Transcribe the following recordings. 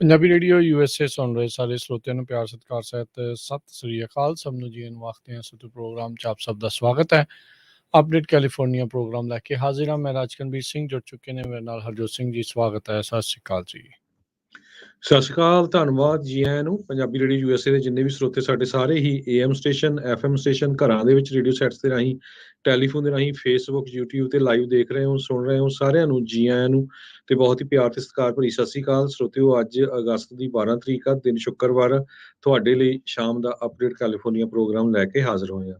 Punjabi radio USA ਸੁਣ ਰਹੇ ਸਾਰੇ ਸਰੋਤਿਆਂ ਨੂੰ ਪਿਆਰ ਸਤਿਕਾਰ ਸਹਿਤ ਸਤਿ ਸ੍ਰੀ ਅਕਾਲ। ਸਭ ਨੂੰ ਜੀ ਵਕਤ ਹੈ ਸਤੂ ਪ੍ਰੋਗਰਾਮ 'ਚ ਆਪ ਸਭ ਦਾ ਸਵਾਗਤ ਹੈ। ਅਪਡੇਟ ਕੈਲੀਫੋਰਨੀਆ ਪ੍ਰੋਗਰਾਮ ਲੈ ਕੇ ਹਾਜ਼ਰ ਹਾਂ। ਮੈਂ ਰਾਜਕਨਵੀਰ ਸਿੰਘ ਜੁੜ ਚੁੱਕੇ ਨੇ ਮੇਰੇ ਨਾਲ ਹਰਜੋਤ ਸਿੰਘ ਜੀ। ਸਵਾਗਤ ਹੈ। ਸਤਿ ਸ੍ਰੀ ਅਕਾਲ ਜੀ। ਸਤਿ ਸ਼੍ਰੀ ਅਕਾਲ, ਧੰਨਵਾਦ ਜੀ ਆਇਆਂ ਨੂੰ। ਪੰਜਾਬੀ ਰੇਡੀਓ USA ਦੇ ਜਿੰਨੇ ਵੀ ਸਰੋਤੇ ਸਾਡੇ ਸਾਰੇ ਹੀ AM ਸਟੇਸ਼ਨ FM ਸਟੇਸ਼ਨ ਘਰਾਂ ਦੇ ਵਿੱਚ ਰੇਡੀਓ ਸੈਟਸ ਦੇ ਰਾਹੀਂ ਟੈਲੀਫੋਨ ਦੇ ਰਾਹੀਂ ਫੇਸਬੁੱਕ YouTube ਤੇ ਲਾਈਵ ਦੇਖ ਰਹੇ ਹੋ ਸੁਣ ਰਹੇ ਹੋ ਸਾਰਿਆਂ ਨੂੰ ਜੀ ਆਇਆਂ ਨੂੰ ਤੇ ਬਹੁਤ ਹੀ ਪਿਆਰ ਤੇ ਸਤਿਕਾਰ ਭਰੀ ਸਤਿ ਸ਼੍ਰੀ ਅਕਾਲ ਸਰੋਤਿਓ। ਅੱਜ ਅਗਸਤ ਦੀ 12 ਤਰੀਕ ਆ, ਦਿਨ ਸ਼ੁੱਕਰਵਾਰ, ਤੁਹਾਡੇ ਲਈ ਸ਼ਾਮ ਦਾ ਅਪਡੇਟ ਕੈਲੀਫੋਰਨੀਆ ਪ੍ਰੋਗਰਾਮ ਲੈ ਕੇ ਹਾਜ਼ਰ ਹੋਏ ਹਾਂ।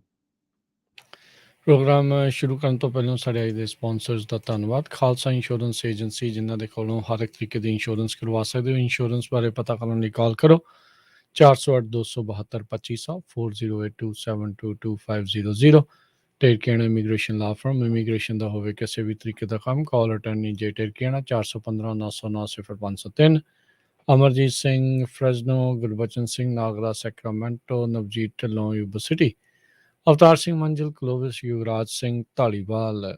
ਪ੍ਰੋਗਰਾਮ ਸ਼ੁਰੂ ਕਰਨ ਤੋਂ ਪਹਿਲਾਂ ਸਾਡੇ ਅੱਜ ਦੇ ਸਪਾਂਸਰਸ ਦਾ ਧੰਨਵਾਦ। ਖਾਲਸਾ ਇੰਸ਼ੋਰੈਂਸ ਏਜੰਸੀ, ਜਿਨ੍ਹਾਂ ਦੇ ਕੋਲੋਂ ਹਰ ਇੱਕ ਤਰੀਕੇ ਦੀ ਇੰਸ਼ੋਰੈਂਸ ਕਰਵਾ ਸਕਦੇ ਹੋ। ਇੰਸ਼ੋਰੈਂਸ ਬਾਰੇ ਪਤਾ ਕਰਨ ਲਈ ਕਾਲ ਕਰੋ 408-272-2500 4082722500। Terkiana immigration law firm, immigration ਦਾ ਹੋਵੇ ਕਿਸੇ ਵੀ ਤਰੀਕੇ ਦਾ ਕੰਮ, call attorney J Terkiana 415-909-0503। Amarjit Singh Fresno, Gurbachan Singh Nagra Sacramento, Navjit Dhillon Yuba City, Avtar Singh Manzil Clovis, Yuvraj Singh Dhaliwal,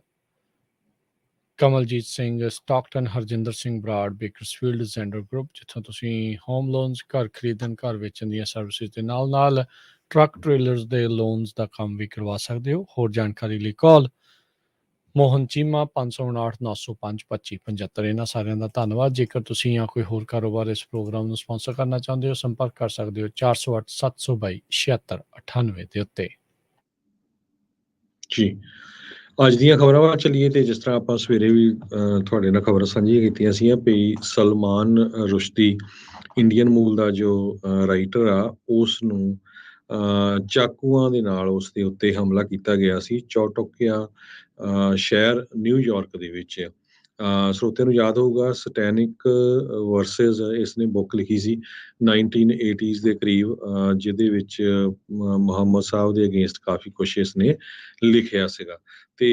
Kamaljit Singh Stockton, Harjinder Singh Brar Bakersfield Zander group, ਜਿੱਥੋਂ ਤੁਸੀਂ ਹੋਮ ਲੋਨਸ, ਘਰ ਖਰੀਦਣ ਘਰ ਵੇਚਣ ਦੀਆਂ ਸਰਵਿਸਿਜ਼ ਦੇ ਨਾਲ ਨਾਲ ਟਰੱਕ ਟ੍ਰੇਲਰਸ ਦੇ ਲੋਨਸ ਦਾ ਕੰਮ ਵੀ ਕਰਵਾ ਸਕਦੇ ਹੋ। ਹੋਰ ਜਾਣਕਾਰੀ ਲਈ ਕਾਲ ਮੋਹਨ ਚੀਮਾ 559-905-2575। ਇਹਨਾਂ ਸਾਰਿਆਂ ਦਾ ਧੰਨਵਾਦ। ਜੇਕਰ ਤੁਸੀਂ ਜਾਂ ਕੋਈ ਹੋਰ ਕਾਰੋਬਾਰ ਇਸ ਪ੍ਰੋਗਰਾਮ ਨੂੰ ਸਪਾਂਸਰ ਕਰਨਾ ਚਾਹੁੰਦੇ ਹੋ, ਸੰਪਰਕ ਕਰ ਸਕਦੇ ਹੋ 408-722-7698 ਦੇ ਉੱਤੇ। ਜੀ, ਅੱਜ ਦੀਆਂ ਖਬਰਾਂ ਵੱਲ ਚੱਲੀਏ ਤੇ ਜਿਸ ਤਰ੍ਹਾਂ ਆਪਾਂ ਸਵੇਰੇ ਵੀ ਤੁਹਾਡੇ ਨਾਲ ਖਬਰਾਂ ਸਾਂਝੀਆਂ ਕੀਤੀਆਂ ਸੀ ਵੀ ਸਲਮਾਨ ਰੁਸ਼ਦੀ ਇੰਡੀਅਨ ਮੂਲ ਦਾ ਜੋ ਰਾਈਟਰ ਆ, ਉਸ ਨੂੰ ਚਾਕੂਆਂ ਦੇ ਨਾਲ ਉਸ ਦੇ ਉੱਤੇ ਹਮਲਾ ਕੀਤਾ ਗਿਆ ਸੀ ਚੌਟੋਕਿਆ ਸ਼ਹਿਰ ਨਿਊਯਾਰਕ ਦੇ ਵਿੱਚ। ਸਰੋਤਿਆਂ ਨੂੰ ਯਾਦ ਹੋਊਗਾ ਸਟੈਨਿਕ ਵਰਸਿਸ ਇਸਨੇ ਬੁੱਕ ਲਿਖੀ ਸੀ 1980s ਦੇ ਕਰੀਬ, ਜਿਹਦੇ ਵਿੱਚ ਮੁਹੰਮਦ ਸਾਹਿਬ ਦੇ ਅਗੇਂਸਟ ਕਾਫੀ ਕੁਛ ਇਸਨੇ ਲਿਖਿਆ ਸੀਗਾ। ਤੇ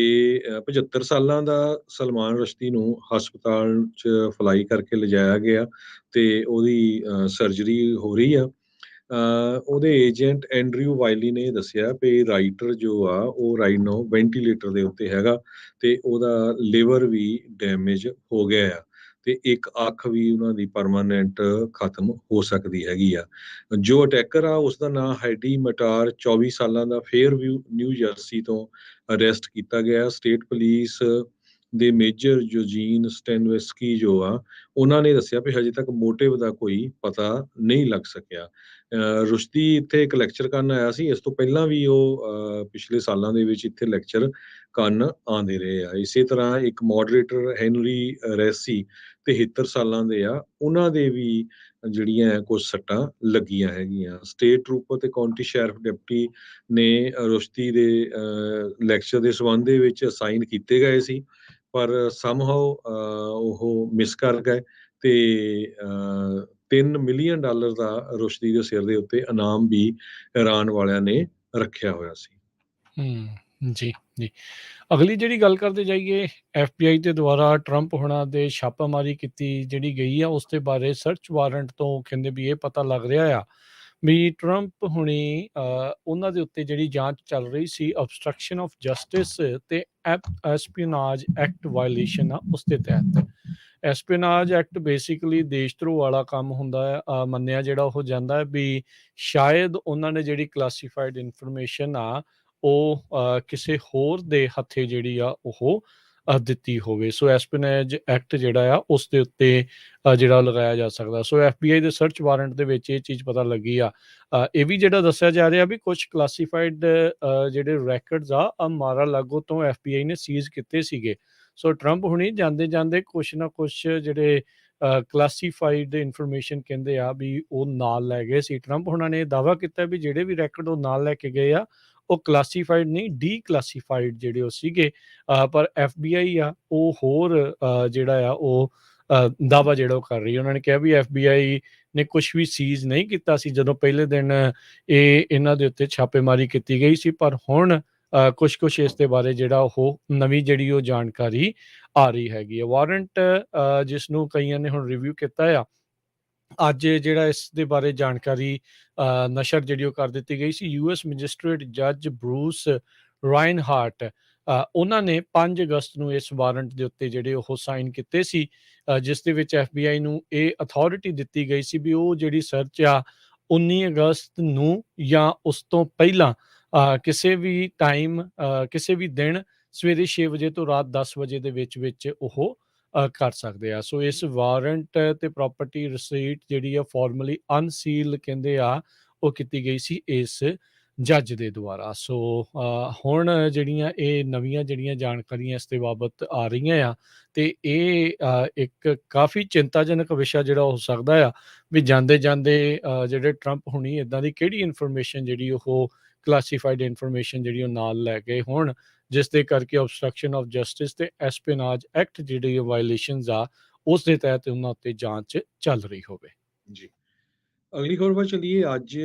75 ਸਾਲਾਂ ਦਾ ਸਲਮਾਨ ਰਸ਼ਦੀ ਨੂੰ ਹਸਪਤਾਲ 'ਚ ਫਲਾਈ ਕਰਕੇ ਲਿਜਾਇਆ ਗਿਆ ਤੇ ਉਹਦੀ ਸਰਜਰੀ ਹੋ ਰਹੀ ਆ। ਉਹਦੇ ਏਜੰਟ ਐਂਡਰਿਊ ਵਾਈਲੀ ਨੇ ਦੱਸਿਆ ਵੀ ਰਾਈਟਰ ਜੋ ਆ ਉਹ ਰਾਈਟ ਨਾਓ ਵੈਂਟੀਲੇਟਰ ਦੇ ਉੱਤੇ ਹੈਗਾ ਤੇ ਉਹਦਾ ਲਿਵਰ ਵੀ ਡੈਮੇਜ ਹੋ ਗਿਆ ਆ ਤੇ ਇੱਕ ਅੱਖ ਵੀ ਉਹਨਾਂ ਦੀ ਪਰਮਾਨੈਂਟ ਖਤਮ ਹੋ ਸਕਦੀ ਹੈਗੀ ਆ। ਜੋ ਅਟੈਕਰ ਆ ਉਸ ਦਾ ਨਾਂ ਹੈਡੀ ਮਟਾਰ, 24 ਸਾਲਾਂ ਦਾ, ਫੇਅਰਵਿਊ ਨਿਊ ਜਰਸੀ ਤੋਂ ਅਰੈਸਟ ਕੀਤਾ ਗਿਆ। ਸਟੇਟ ਪੁਲਿਸ ਦੇ ਮੇਜਰ ਯੂਜੀਨ ਸਟੈਨਵੈਸਕੀ ਜੋ ਆ, ਉਹਨਾਂ ਨੇ ਦੱਸਿਆ ਵੀ ਹਜੇ ਤੱਕ ਮੋਟਿਵ ਦਾ ਕੋਈ ਪਤਾ ਨਹੀਂ ਲੱਗ ਸਕਿਆ। ਰੁਸ਼ਦੀ ਇੱਥੇ ਇੱਕ ਲੈਕਚਰ ਕਰਨ ਆਇਆ ਸੀ। ਇਸ ਤੋਂ ਪਹਿਲਾਂ ਵੀ ਉਹ ਪਿਛਲੇ ਸਾਲਾਂ ਦੇ ਵਿੱਚ ਇੱਥੇ ਲੈਕਚਰ ਕਰਨ ਆਉਂਦੇ ਰਹੇ ਆ। ਇਸੇ ਤਰ੍ਹਾਂ ਇੱਕ ਮੋਡਰੇਟਰ ਹੈਨਰੀ ਰੈਸੀ 73 ਸਾਲਾਂ ਦੇ ਆ, ਉਹਨਾਂ ਦੇ ਵੀ ਜਿਹੜੀਆਂ ਕੁਝ ਸੱਟਾਂ ਲੱਗੀਆਂ ਹੈਗੀਆਂ। ਸਟੇਟ ਟਰੂਪਰ ਤੇ ਕਾਉਂਟੀ ਸ਼ੈਰਿਫ ਡਿਪਟੀ ਨੇ ਰੁਸ਼ਦੀ ਦੇ ਲੈਕਚਰ ਦੇ ਸੰਬੰਧ ਦੇ ਵਿੱਚ ਅਸਾਈਨ ਕੀਤੇ ਗਏ ਸੀ, ਪਰ ਸਮਹਾਉ ਉਹ ਮਿਸ ਕਰ ਗਏ ਤੇ $3 ਮਿਲੀਅਨ ਦਾ ਰੁਸ਼ਦੀ ਦੇ ਸਿਰ ਦੇ ਉੱਤੇ ਇਨਾਮ ਵੀ ਇਰਾਨ ਵਾਲਿਆਂ ਨੇ ਰੱਖਿਆ ਹੋਇਆ ਸੀ। ਜੀ ਜੀ, ਅਗਲੀ ਜਿਹੜੀ ਗੱਲ ਕਰਦੇ ਜਾਈਏ, FBI ਦੇ ਦੁਆਰਾ ਟਰੰਪ ਹੁਣਾਂ ਦੇ ਛਾਪਾਮਾਰੀ ਕੀਤੀ ਜਿਹੜੀ ਗਈ ਆ, ਉਸ ਦੇ ਬਾਰੇ ਸਰਚ ਵਾਰੰਟ ਤੋਂ ਕਹਿੰਦੇ ਵੀ ਇਹ ਪਤਾ ਲੱਗ ਰਿਹਾ ਆ ਵੀ ਟਰੰਪ ਹੁਣੀ ਉਹਨਾਂ ਦੇ ਉੱਤੇ ਜਿਹੜੀ ਜਾਂਚ ਚੱਲ ਰਹੀ ਸੀ ਅਬਸਟਰਕਸ਼ਨ ਆਫ ਜਸਟਿਸ ਤੇ ਐਸਪੀਨਾਜ ਐਕਟ ਵਾਇਲੇਸ਼ਨ ਆ, ਉਸ ਦੇ ਤਹਿਤ। ਐਸਪੀਨਾਜ ਐਕਟ ਬੇਸਿਕਲੀ ਦੇਸ਼ ਧਰੋਹ ਵਾਲਾ ਕੰਮ ਹੁੰਦਾ ਹੈ। ਮੰਨਿਆ ਜਿਹੜਾ ਉਹ ਜਾਂਦਾ ਹੈ ਵੀ ਸ਼ਾਇਦ ਉਹਨਾਂ ਨੇ ਜਿਹੜੀ ਕਲਾਸੀਫਾਈਡ ਇਨਫੋਰਮੇਸ਼ਨ ਆ ਉਹ ਕਿਸੇ ਹੋਰ ਦੇ ਹੱਥੇ ਜਿਹੜੀ ਆ ਉਹ ਦਿੱਤੀ ਹੋਵੇ। ਸੋ ਐਸਪੀਨਾਜ ਐਕਟ ਜਿਹੜਾ ਆ ਉਸ ਦੇ ਉੱਤੇ ਜਿਹੜਾ ਲਗਾਇਆ ਜਾ ਸਕਦਾ। ਸੋ FBI ਦੇ ਸਰਚ ਵਾਰੰਟ ਦੇ ਵਿੱਚ ਇਹ ਚੀਜ਼ ਪਤਾ ਲੱਗੀ ਆ। ਇਹ ਵੀ ਜਿਹੜਾ ਦੱਸਿਆ ਜਾ ਰਿਹਾ ਵੀ ਕੁਝ ਕਲਾਸੀਫਾਈਡ ਜਿਹੜੇ ਰੈਕਰਡਸ ਆ ਮਾਰਾ ਲਾਗੋ ਤੋਂ FBI ਨੇ ਸੀਜ਼ ਕੀਤੇ ਸੀਗੇ। ਸੋ ਟਰੰਪ ਹੁਣੀ ਜਾਂਦੇ ਜਾਂਦੇ ਕੁਛ ਨਾ ਕੁਛ ਜਿਹੜੇ ਕਲਾਸੀਫਾਈਡ ਇਨਫੋਰਮੇਸ਼ਨ ਕਹਿੰਦੇ ਆ ਵੀ ਉਹ ਨਾਲ ਲੈ ਗਏ ਸੀ। ਟਰੰਪ ਹੁਣਾਂ ਨੇ ਦਾਅਵਾ ਕੀਤਾ ਵੀ ਜਿਹੜੇ ਵੀ ਰੈਕਰਡ ਉਹ ਨਾਲ ਲੈ ਕੇ ਗਏ ਆ ਉਹ ਕਲਾਸੀਫਾਈਡ ਨਹੀਂ, ਡੀਕਲਾਸੀਫਾਈਡ ਜਿਹੜੇ ਉਹ ਸੀਗੇ। ਪਰ FBI ਆ ਉਹ ਹੋਰ ਜਿਹੜਾ ਆ ਉਹ ਦਾਅਵਾ ਜਿਹੜਾ ਉਹ ਕਰ ਰਹੀ ਹੈ। ਉਹਨਾਂ ਨੇ ਕਿਹਾ ਵੀ FBI ਨੇ ਕੁਛ ਵੀ ਸੀਜ਼ ਨਹੀਂ ਕੀਤਾ ਸੀ ਜਦੋਂ ਪਹਿਲੇ ਦਿਨ ਇਹਨਾਂ ਦੇ ਉੱਤੇ ਛਾਪੇਮਾਰੀ ਕੀਤੀ ਗਈ ਸੀ, ਪਰ ਹੁਣ ਕੁਛ ਇਸ ਦੇ ਬਾਰੇ ਜਿਹੜਾ ਉਹ ਨਵੀਂ ਜਿਹੜੀ ਉਹ ਜਾਣਕਾਰੀ ਆ ਰਹੀ ਹੈਗੀ ਹੈ। ਵਾਰੰਟ ਜਿਸ ਨੂੰ ਕਈਆਂ ਨੇ ਹੁਣ ਰਿਵਿਊ ਕੀਤਾ ਆ, ਅੱਜ ਜਿਹੜਾ ਇਸ ਦੇ ਬਾਰੇ ਜਾਣਕਾਰੀ ਨਸ਼ਰ ਜਿਹੜੀ ਉਹ ਕਰ ਦਿੱਤੀ ਗਈ ਸੀ। ਯੂਐਸ ਮੈਜਿਸਟ੍ਰੇਟ ਜੱਜ ਬਰੂਸ ਰਾਇਨਹਾਰਟ ਉਹਨਾਂ ਨੇ 5 ਅਗਸਤ ਨੂੰ ਇਸ ਵਾਰੰਟ ਦੇ ਉੱਤੇ ਜਿਹੜੇ ਉਹ ਸਾਈਨ ਕੀਤੇ ਸੀ, ਜਿਸ ਦੇ ਵਿੱਚ FBI ਨੂੰ ਇਹ ਅਥਾਰਟੀ ਦਿੱਤੀ ਗਈ ਸੀ ਵੀ ਉਹ ਜਿਹੜੀ ਸਰਚ ਆ 19 ਅਗਸਤ ਨੂੰ ਜਾਂ ਉਸ ਤੋਂ ਪਹਿਲਾਂ ਕਿਸੇ ਵੀ ਟਾਈਮ, ਕਿਸੇ ਵੀ ਦਿਨ ਸਵੇਰੇ 6 ਵਜੇ ਤੋਂ ਰਾਤ 10 ਵਜੇ ਦੇ ਵਿੱਚ ਉਹ ਕਰ ਸਕਦੇ ਆ। ਸੋ ਇਸ ਵਾਰੰਟ ਤੇ ਪ੍ਰਾਪਰਟੀ ਰਸੀਟ ਜਿਹੜੀ ਆ ਫਾਰਮਲੀ ਅਨਸੀਲ ਕਹਿੰਦੇ ਆ ਉਹ ਕੀਤੀ ਗਈ ਸੀ ਇਸ ਜੱਜ ਦੇ ਦੁਆਰਾ। ਸੋ ਹੁਣ ਜਿਹੜੀਆਂ ਇਹ ਨਵੀਆਂ ਜਿਹੜੀਆਂ ਜਾਣਕਾਰੀਆਂ ਇਸ ਦੇ ਬਾਬਤ ਆ ਰਹੀਆਂ ਆ, ਤੇ ਇਹ ਇੱਕ ਕਾਫੀ ਚਿੰਤਾਜਨਕ ਵਿਸ਼ਾ ਜਿਹੜਾ ਹੋ ਸਕਦਾ ਆ ਵੀ ਜਾਂਦੇ ਜਾਂਦੇ ਜਿਹੜੇ ਟਰੰਪ ਹੁਣੀ ਇਦਾਂ ਦੀ ਕਿਹੜੀ ਇਨਫੋਰਮੇਸ਼ਨ ਜਿਹੜੀ ਉਹ ਕਲਾਸੀਫਾਈਡ ਇਨਫੋਰਮੇਸ਼ਨ ਜਿਹੜੀ ਉਹ ਨਾਲ ਲੈ ਗਏ ਹੋਣ, ਜਿਸ ਦੇ ਕਰਕੇ ਆਬਸਟਰਕਸ਼ਨ ਆਫ ਜਸਟਿਸ ਤੇ ਐਸਪੀਨਾਜ ਐਕਟ ਜਿਹੜੀ ਵਾਇਲੇਸ਼ਨਸ ਆ ਉਸ ਦੇ ਤਹਿਤ ਉਹਨਾਂ ਉੱਤੇ ਜਾਂਚ ਚੱਲ ਰਹੀ ਹੋਵੇ। ਜੀ, ਅਗਲੀ ਖਬਰ ਵੱਲ ਚੱਲੀਏ। ਅੱਜ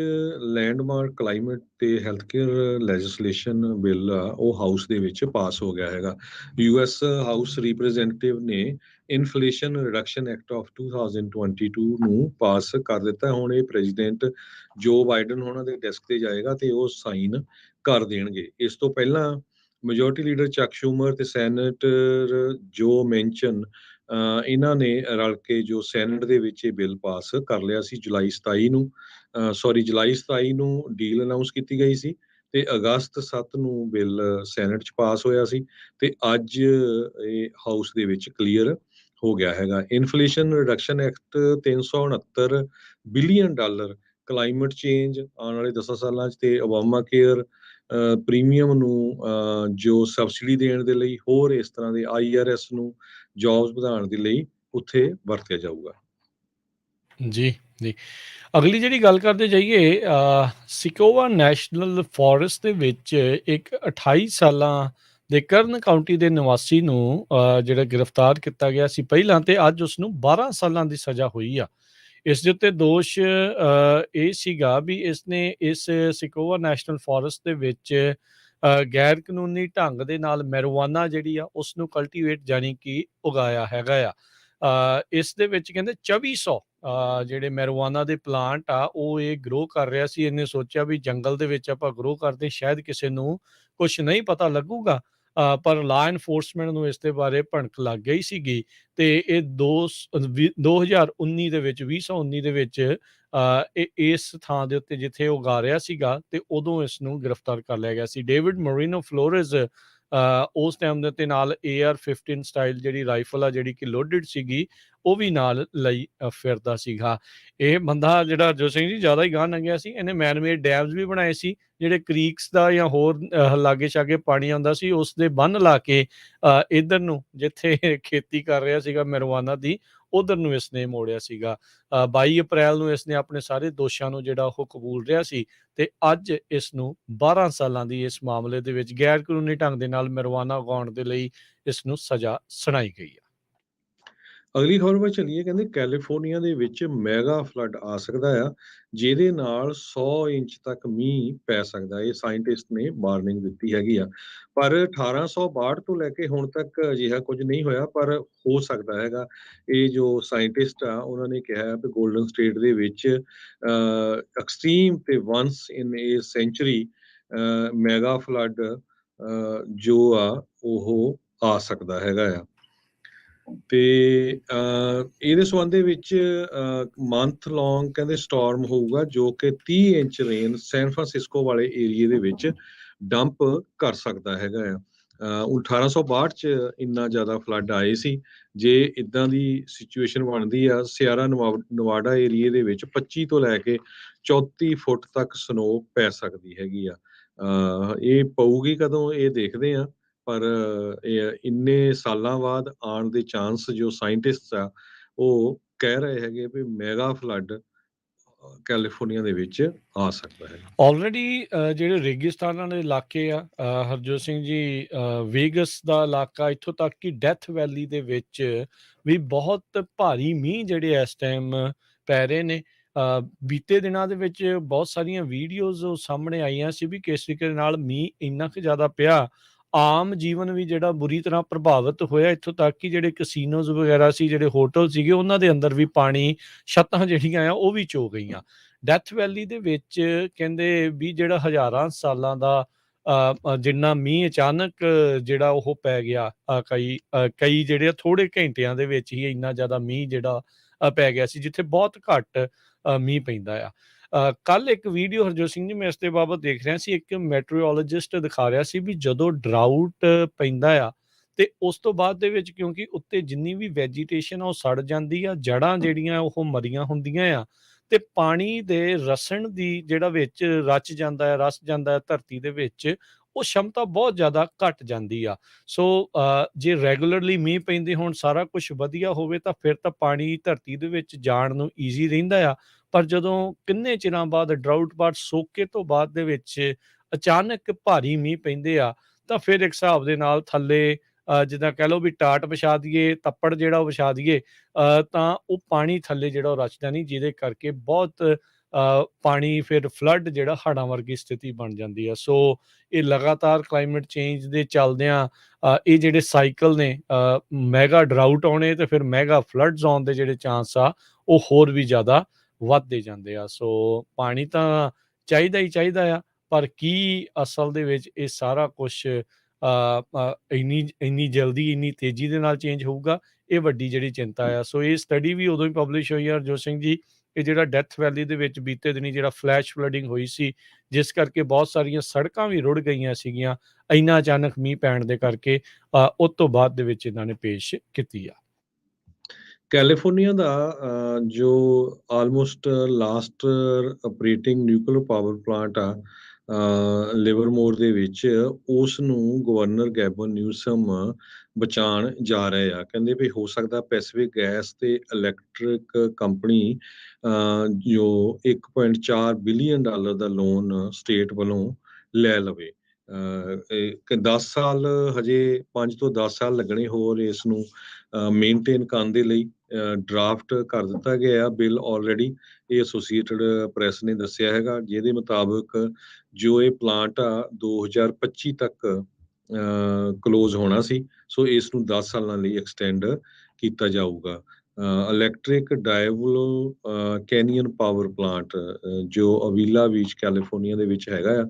ਲੈਂਡਮਾਰਕ ਕਲਾਈਮੇਟ ਤੇ ਹੈਲਥ ਕੇਅਰ ਲੈਜਿਸਲੇਸ਼ਨ ਬਿੱਲ ਆ ਉਹ ਹਾਊਸ ਦੇ ਵਿੱਚ ਪਾਸ ਹੋ ਗਿਆ ਹੈਗਾ। ਯੂਐਸ ਹਾਊਸ ਰਿਪਰੈਜ਼ੈਂਟੇਟਿਵ ਨੇ ਇਨਫਲੇਸ਼ਨ ਰਿਡਕਸ਼ਨ ਐਕਟ ਆਫ 2022 ਨੂੰ ਪਾਸ ਕਰ ਦਿੱਤਾ। ਹੁਣ ਇਹ ਪ੍ਰੈਜ਼ੀਡੈਂਟ ਜੋ ਬਾਈਡਨ ਉਹਨਾਂ ਦੇ ਡੈਸਕ ਤੇ ਜਾਏਗਾ ਤੇ ਉਹ ਸਾਈਨ ਕਰ ਦੇਣਗੇ। ਇਸ ਤੋਂ ਪਹਿਲਾਂ ਮੈਜੋਰਟੀ ਲੀਡਰ ਚੱਕ ਸ਼ੂਮਰ ਤੇ ਸੈਨੇਟਰ ਜੋ ਮੈਨਸ਼ਨ ਇਹਨਾਂ ਨੇ ਰਲ ਕੇ ਜੋ ਸੈਨੇਟ ਦੇ ਵਿੱਚ ਇਹ ਬਿੱਲ ਪਾਸ ਕਰ ਲਿਆ ਸੀ। ਜੁਲਾਈ 27 ਨੂੰ ਡੀਲ ਅਨਾਉਂਸ ਕੀਤੀ ਗਈ ਸੀ ਤੇ ਅਗਸਤ 7 ਨੂੰ ਬਿੱਲ ਸੈਨੇਟ 'ਚ ਪਾਸ ਹੋਇਆ ਸੀ ਤੇ ਅੱਜ ਇਹ ਹਾਊਸ ਦੇ ਵਿੱਚ ਕਲੀਅਰ ਹੋ ਗਿਆ ਹੈਗਾ। Inflation reduction act 369 billion dollar climate change ਆਉਣ ਵਾਲੇ 10 ਸਾਲਾਂ 'ਚ ਤੇ ਓਬਾਮਾ ਕੇਅਰ ਪ੍ਰੀਮੀਅਮ ਨੂੰ ਜੋ ਸਬਸਿਡੀ ਦੇਣ ਦੇ ਲਈ, ਹੋਰ ਇਸ ਤਰ੍ਹਾਂ ਦੇ IRS ਨੂੰ ਜੌਬਸ ਵਧਾਉਣ ਦੇ ਲਈ ਉੱਥੇ ਵਰਤਿਆ ਜਾਊਗਾ। ਜੀ ਜੀ, ਅਗਲੀ ਜਿਹੜੀ ਗੱਲ ਕਰਦੇ ਜਾਈਏ, ਸਿਕੋਵਾ ਨੈਸ਼ਨਲ ਫੋਰੈਸਟ ਦੇ ਵਿੱਚ ਇੱਕ 28 ਸਾਲਾਂ ਦੇ ਕਰਨ ਕਾਊਂਟੀ ਦੇ ਨਿਵਾਸੀ ਨੂੰ ਜਿਹੜਾ ਗ੍ਰਿਫਤਾਰ ਕੀਤਾ ਗਿਆ ਸੀ ਪਹਿਲਾਂ, ਤੇ ਅੱਜ ਉਸ ਨੂੰ 12 ਸਾਲਾਂ ਦੀ ਸਜ਼ਾ ਹੋਈ ਆ। ਇਸ ਦੇ ਉੱਤੇ ਦੋਸ਼ ਇਹ ਸੀਗਾ ਵੀ ਇਸਨੇ ਇਸ ਸਿਕੋਵਾ ਨੈਸ਼ਨਲ ਫੋਰੈਸਟ ਦੇ ਵਿੱਚ ਗੈਰ ਕਾਨੂੰਨੀ ਢੰਗ ਦੇ ਨਾਲ ਮੈਰੀਜੁਆਨਾ ਜਿਹੜੀ ਆ ਉਸ ਨੂੰ ਕਲਟੀਵੇਟ ਜਾਣੀ ਕਿ ਉਗਾਇਆ ਹੈਗਾ ਆ। ਇਸ ਦੇ ਵਿੱਚ ਕਹਿੰਦੇ 2400 ਜਿਹੜੇ ਮੈਰੀਜੁਆਨਾ ਦੇ ਪਲਾਂਟ ਆ ਉਹ ਇਹ ਗਰੋ ਕਰ ਰਿਹਾ ਸੀ। ਇਹਨੇ ਸੋਚਿਆ ਵੀ ਜੰਗਲ ਦੇ ਵਿੱਚ ਆਪਾਂ ਗਰੋ ਕਰਦੇ ਸ਼ਾਇਦ ਕਿਸੇ ਨੂੰ ਕੁਛ ਨਹੀਂ ਪਤਾ ਲੱਗੂਗਾ, ਪਰ ਲਾ ਐਨਫੋਰਸਮੈਂਟ ਨੂੰ ਇਸ ਦੇ ਬਾਰੇ ਭਣਕ ਲੱਗ ਗਈ ਸੀਗੀ ਤੇ ਇਹ 2019 ਦੇ ਵਿੱਚ 2019 ਦੇ ਵਿੱਚ ਇਹ ਇਸ ਥਾਂ ਦੇ ਉੱਤੇ ਜਿੱਥੇ ਉਹ ਉਗਾ ਰਿਹਾ ਸੀਗਾ ਤੇ ਉਦੋਂ ਇਸ ਨੂੰ ਗ੍ਰਿਫਤਾਰ ਕਰ ਲਿਆ ਗਿਆ ਸੀ। ਡੇਵਿਡ ਮੋਰਿਨੋ ਫਲੋਰੇਜ਼ ਉਸ ਟਾਈਮ ਦੇ ਉੱਤੇ ਨਾਲ AR-15 ਸਟਾਈਲ ਜਿਹੜੀ ਰਾਈਫਲ ਆ ਜਿਹੜੀ ਕਿ ਲੋਡਡ ਸੀਗੀ ਉਹ ਵੀ ਨਾਲ ਲਈ ਫਿਰਦਾ ਸੀਗਾ। ਇਹ ਬੰਦਾ ਜਿਹੜਾ ਹਰਜੋਤ ਸਿੰਘ ਜੀ ਜ਼ਿਆਦਾ ਹੀ ਗਾਂਹ ਲੰਘਿਆ ਸੀ। ਇਹਨੇ ਮੈਨਮੇਡ ਡੈਮਸ ਵੀ ਬਣਾਏ ਸੀ, ਜਿਹੜੇ ਕ੍ਰੀਕਸ ਦਾ ਜਾਂ ਹੋਰ ਲਾਗੇ ਛਾਗੇ ਪਾਣੀ ਆਉਂਦਾ ਸੀ ਉਸ ਦੇ ਬੰਨ ਲਾ ਕੇ ਇੱਧਰ ਨੂੰ ਜਿੱਥੇ ਖੇਤੀ ਕਰ ਰਿਹਾ ਸੀਗਾ ਮੈਰੀਜੁਆਨਾ ਦੀ ਉਧਰ ਨੂੰ ਇਸਨੇ ਮੋੜਿਆ ਸੀਗਾ। 22 ਅਪ੍ਰੈਲ ਨੂੰ ਇਸਨੇ ਆਪਣੇ ਸਾਰੇ ਦੋਸ਼ਾਂ ਨੂੰ ਜਿਹੜਾ ਉਹ ਕਬੂਲ ਰਿਹਾ ਸੀ ਤੇ ਅੱਜ ਇਸ ਨੂੰ 12 ਸਾਲਾਂ ਦੀ ਇਸ ਮਾਮਲੇ ਦੇ ਵਿੱਚ ਗੈਰ ਕਾਨੂੰਨੀ ਢੰਗ ਦੇ ਨਾਲ ਮੈਰੀਜੁਆਨਾ ਉਗਾਉਣ ਦੇ ਲਈ ਇਸ ਨੂੰ ਸਜ਼ਾ ਸੁਣਾਈ ਗਈ ਆ। ਅਗਲੀ ਖਬਰ ਵੱਲ ਚੱਲੀਏ। ਕਹਿੰਦੇ ਕੈਲੀਫੋਰਨੀਆ ਦੇ ਵਿੱਚ ਮੈਗਾ ਫਲੱਡ ਆ ਸਕਦਾ ਆ, ਜਿਹਦੇ ਨਾਲ 100 ਇੰਚ ਤੱਕ ਮੀਂਹ ਪੈ ਸਕਦਾ। ਇਹ ਸਾਇੰਟਿਸਟ ਨੇ ਵਾਰਨਿੰਗ ਦਿੱਤੀ ਹੈਗੀ ਆ, ਪਰ 1862 ਤੋਂ ਲੈ ਕੇ ਹੁਣ ਤੱਕ ਅਜਿਹਾ ਕੁਝ ਨਹੀਂ ਹੋਇਆ, ਪਰ ਹੋ ਸਕਦਾ ਹੈਗਾ। ਇਹ ਜੋ ਸਾਇੰਟਿਸਟ ਆ ਉਹਨਾਂ ਨੇ ਕਿਹਾ ਕਿ ਗੋਲਡਨ ਸਟੇਟ ਦੇ ਵਿੱਚ ਐਕਸਟ੍ਰੀਮ ਤੇ ਵਨਸ ਇਨ ਏ ਸੈਂਚੁਰੀ ਮੈਗਾ ਫਲੱਡ ਜੋ ਆ ਉਹ ਆ ਸਕਦਾ ਹੈਗਾ ਆ। ਤੇ ਇਹਦੇ ਸੰਬੰਧ ਦੇ ਵਿੱਚ ਮੰਥ ਲੌਂਗ ਕਹਿੰਦੇ ਸਟਾਰਮ ਹੋਊਗਾ ਜੋ ਕਿ 30 ਇੰਚ ਰੇਨ ਸੈਨ ਫਰਾਂਸਿਸਕੋ ਵਾਲੇ ਏਰੀਏ ਦੇ ਵਿੱਚ ਡੰਪ ਕਰ ਸਕਦਾ ਹੈਗਾ ਆ। 1862 ਚ ਇੰਨਾ ਜ਼ਿਆਦਾ ਫਲੱਡ ਆਏ ਸੀ। ਜੇ ਇਦਾਂ ਦੀ ਸਿਚੁਏਸ਼ਨ ਬਣਦੀ ਆ, ਸਿਆਰਾ ਨਵਾਡਾ ਏਰੀਏ ਦੇ ਵਿੱਚ 25 ਤੋਂ ਲੈ ਕੇ 34 ਫੁੱਟ ਤੱਕ ਸਨੋ ਪੈ ਸਕਦੀ ਹੈਗੀ ਆ। ਇਹ ਪਊਗੀ ਕਦੋਂ ਇਹ ਦੇਖਦੇ ਆ, ਪਰ ਇੰਨੇ ਸਾਲਾਂ ਬਾਅਦ ਆਉਣ ਦੇ ਚਾਂਸ ਜੋ ਸਾਇੰਟਿਸਟ ਆ ਉਹ ਕਹਿ ਰਹੇ ਹੈਗੇ ਵੀ ਮੈਗਾ ਫਲੱਡ ਕੈਲੀਫੋਰਨੀਆ ਦੇ ਵਿੱਚ ਆ ਸਕਦਾ ਹੈ। ਆਲਰੇਡੀ ਜਿਹੜੇ ਰੇਗਿਸਤਾਨਾਂ ਦੇ ਇਲਾਕੇ ਆ, ਹਰਜੋਤ ਸਿੰਘ ਜੀ, ਵੇਗਸ ਦਾ ਇਲਾਕਾ ਇੱਥੋਂ ਤੱਕ ਕਿ ਡੈਥ ਵੈਲੀ ਦੇ ਵਿੱਚ ਵੀ ਬਹੁਤ ਭਾਰੀ ਮੀਂਹ ਜਿਹੜੇ ਇਸ ਟਾਈਮ ਪੈ ਰਹੇ ਨੇ। ਬੀਤੇ ਦਿਨਾਂ ਦੇ ਵਿੱਚ ਬਹੁਤ ਸਾਰੀਆਂ ਵੀਡੀਓਜ਼ ਉਹ ਸਾਹਮਣੇ ਆਈਆਂ ਸੀ ਵੀ ਕਿਸ ਤਰੀਕੇ ਦੇ ਨਾਲ ਮੀਂਹ ਇੰਨਾ ਕੁ ਜ਼ਿਆਦਾ ਪਿਆ, ਆਮ ਜੀਵਨ ਵੀ ਜਿਹੜਾ ਬੁਰੀ ਤਰ੍ਹਾਂ ਪ੍ਰਭਾਵਿਤ ਹੋਇਆ, ਇੱਥੋਂ ਤੱਕ ਕਿ ਜਿਹੜੇ ਕਸੀਨੋਜ਼ ਵਗੈਰਾ ਸੀ, ਜਿਹੜੇ ਹੋਟਲ ਸੀਗੇ, ਉਹਨਾਂ ਦੇ ਅੰਦਰ ਵੀ ਪਾਣੀ, ਛੱਤਾਂ ਜਿਹੜੀਆਂ ਆ ਉਹ ਵੀ ਚੋ ਗਈਆਂ। ਡੈਥ ਵੈਲੀ ਦੇ ਵਿੱਚ ਕਹਿੰਦੇ ਵੀ ਜਿਹੜਾ ਹਜ਼ਾਰਾਂ ਸਾਲਾਂ ਦਾ ਜਿੰਨਾ ਮੀਂਹ ਅਚਾਨਕ ਜਿਹੜਾ ਉਹ ਪੈ ਗਿਆ, ਕਈ ਜਿਹੜੇ ਆ ਥੋੜ੍ਹੇ ਘੰਟਿਆਂ ਦੇ ਵਿੱਚ ਹੀ ਇੰਨਾ ਜ਼ਿਆਦਾ ਮੀਂਹ ਜਿਹੜਾ ਪੈ ਗਿਆ ਸੀ, ਜਿੱਥੇ ਬਹੁਤ ਘੱਟ ਮੀਂਹ ਪੈਂਦਾ ਆ। ਕੱਲ੍ਹ ਇੱਕ ਵੀਡੀਓ ਹਰਜੋਤ ਸਿੰਘ ਜੀ ਮੈਂ ਇਸ ਦੇ ਬਾਬਤ ਦੇਖ ਰਿਹਾ ਸੀ, ਇੱਕ ਮੈਟਰੋਲੋਜਿਸਟ ਦਿਖਾ ਰਿਹਾ ਸੀ ਵੀ ਜਦੋਂ ਡਰਾਊਟ ਪੈਂਦਾ ਆ ਤੇ ਉਸ ਤੋਂ ਬਾਅਦ ਦੇ ਵਿੱਚ ਕਿਉਂਕਿ ਉੱਤੇ ਜਿੰਨੀ ਵੀ ਵੈਜੀਟੇਸ਼ਨ ਆ ਉਹ ਸੜ ਜਾਂਦੀ ਆ, ਜੜ੍ਹਾਂ ਜਿਹੜੀਆਂ ਉਹ ਮਰੀਆਂ ਹੁੰਦੀਆਂ ਆ ਤੇ ਪਾਣੀ ਦੇ ਰਸਣ ਦੀ ਜਿਹੜਾ ਵਿੱਚ ਰਚ ਜਾਂਦਾ ਹੈ, ਰਸ ਜਾਂਦਾ ਹੈ ਧਰਤੀ ਦੇ ਵਿੱਚ, ਉਹ ਸ਼ਮਤਾ ਬਹੁਤ ਜ਼ਿਆਦਾ ਘਟ ਜਾਂਦੀ ਆ। ਸੋ ਜੇ ਰੈਗੂਲਰਲੀ ਮੀਂਹ ਪੈਂਦੇ ਹੋਣ, ਸਾਰਾ ਕੁਝ ਵਧੀਆ ਹੋਵੇ ਤਾਂ ਫਿਰ ਤਾਂ ਪਾਣੀ ਧਰਤੀ ਦੇ ਵਿੱਚ ਜਾਣ ਨੂੰ ਈਜ਼ੀ ਰਹਿੰਦਾ ਆ। ਪਰ ਜਦੋਂ ਕਿੰਨੇ ਚਿਰਾਂ ਬਾਅਦ ਡਰਾਊਟ ਬਾਅਦ ਸੋਕੇ ਤੋਂ ਬਾਅਦ ਦੇ ਵਿੱਚ ਅਚਾਨਕ ਭਾਰੀ ਮੀਂਹ ਪੈਂਦੇ ਆ, ਤਾਂ ਫਿਰ ਇੱਕ ਹਿਸਾਬ ਦੇ ਨਾਲ ਥੱਲੇ ਜਿੱਦਾਂ ਕਹਿ ਲਓ ਵੀ ਟਾਟ ਵਿਛਾ ਦਈਏ, ਤੱਪੜ ਜਿਹੜਾ ਉਹ ਵਿਛਾ ਦਈਏ, ਤਾਂ ਉਹ ਪਾਣੀ ਥੱਲੇ ਜਿਹੜਾ ਉਹ ਰਚਦਾ ਨਹੀਂ, ਜਿਹਦੇ ਕਰਕੇ ਬਹੁਤ ਪਾਣੀ ਫਿਰ ਫਲੱਡ ਜਿਹੜਾ ਹੜ੍ਹਾਂ ਵਰਗੀ ਸਥਿਤੀ ਬਣ ਜਾਂਦੀ ਆ। ਸੋ ਇਹ ਲਗਾਤਾਰ ਕਲਾਈਮੇਟ ਚੇਂਜ ਦੇ ਚੱਲਦਿਆਂ ਇਹ ਜਿਹੜੇ ਸਾਈਕਲ ਨੇ, ਮੈਗਾ ਡਰਾਊਟ ਆਉਣੇ ਤੇ ਫਿਰ ਮੈਗਾ ਫਲੱਡਸ ਆਉਣ ਦੇ ਜਿਹੜੇ ਚਾਂਸ ਆ ਉਹ ਹੋਰ ਵੀ ਜ਼ਿਆਦਾ ਵੱਧਦੇ ਜਾਂਦੇ ਆ। ਸੋ ਪਾਣੀ ਤਾਂ ਚਾਹੀਦਾ ਹੀ ਚਾਹੀਦਾ ਆ, ਪਰ ਕੀ ਅਸਲ ਦੇ ਵਿੱਚ ਇਹ ਸਾਰਾ ਕੁਛ ਇੰਨੀ ਜਲਦੀ, ਇੰਨੀ ਤੇਜ਼ੀ ਦੇ ਨਾਲ ਚੇਂਜ ਹੋਊਗਾ, ਇਹ ਵੱਡੀ ਜਿਹੜੀ ਚਿੰਤਾ ਆ। ਸੋ ਇਹ ਸਟੱਡੀ ਵੀ ਉਦੋਂ ਹੀ ਪਬਲਿਸ਼ ਹੋਈ ਆ ਹਰਜੋਤ ਸਿੰਘ ਜੀ, ਇਹ ਜਿਹੜਾ ਡੈਥ ਵੈਲੀ ਦੇ ਵਿੱਚ ਬੀਤੇ ਦਿਨੀ ਜਿਹੜਾ ਫਲੈਸ਼ ਫਲੱਡਿੰਗ ਹੋਈ ਸੀ, ਜਿਸ ਕਰਕੇ ਬਹੁਤ ਸਾਰੀਆਂ ਸੜਕਾਂ ਵੀ ਰੁੜ ਗਈਆਂ ਸੀਗੀਆਂ, ਇੰਨਾ ਅਚਾਨਕ ਮੀਂਹ ਪੈਣ ਦੇ ਕਰਕੇ, ਉਸ ਤੋਂ ਬਾਅਦ ਦੇ ਵਿੱਚ ਇਹਨਾਂ ਨੇ ਪੇਸ਼ ਕੀਤੀ ਆ। ਕੈਲੀਫੋਰਨੀਆ ਦਾ ਜੋ almost last operating nuclear power plant ਆ ਲਿਵਰਮੋਰ ਦੇ ਵਿੱਚ, ਉਸ ਨੂੰ ਗਵਰਨਰ ਗੈਬਨ ਨਿਊਸਮ ਬਚਾਉਣ ਜਾ ਰਹੇ ਆ। ਕਹਿੰਦੇ ਵੀ ਹੋ ਸਕਦਾ ਪੈਸੀਫਿਕ ਗੈਸ ਤੇ ਇਲੈਕਟ੍ਰਿਕ ਕੰਪਨੀ ਜੋ $1.4 ਬਿਲੀਅਨ ਦਾ ਲੋਨ ਸਟੇਟ ਵੱਲੋਂ ਲੈ ਲਵੇ। 10 ਸਾਲ, ਹਜੇ 5 ਤੋਂ 10 ਸਾਲ ਲੱਗਣੇ ਹੋਰ ਇਸ ਨੂੰ ਮੇਨਟੇਨ ਕਰਨ ਦੇ ਲਈ। ਡਰਾਫਟ ਕਰ ਦਿੱਤਾ ਗਿਆ ਆ ਬਿੱਲ ਆਲਰੇਡੀ, ਇਹ ਐਸੋਸੀਏਟਡ ਪ੍ਰੈਸ ਨੇ ਦੱਸਿਆ ਹੈਗਾ, ਜਿਹਦੇ ਮੁਤਾਬਕ ਜੋ ਇਹ ਪਲਾਂਟ ਆ 2025 ਤੱਕ ਕਲੋਜ਼ ਹੋਣਾ ਸੀ, ਸੋ ਇਸ ਨੂੰ 10 ਸਾਲਾਂ ਲਈ ਐਕਸਟੈਂਡ ਕੀਤਾ ਜਾਊਗਾ। ਇਲੈਕਟ੍ਰਿਕ ਡਾਇਵਲੋ ਕੈਨੀਅਨ ਪਾਵਰ ਪਲਾਂਟ ਜੋ ਅਵੀਲਾ ਬੀਚ ਕੈਲੀਫੋਰਨੀਆ ਦੇ ਵਿੱਚ ਹੈਗਾ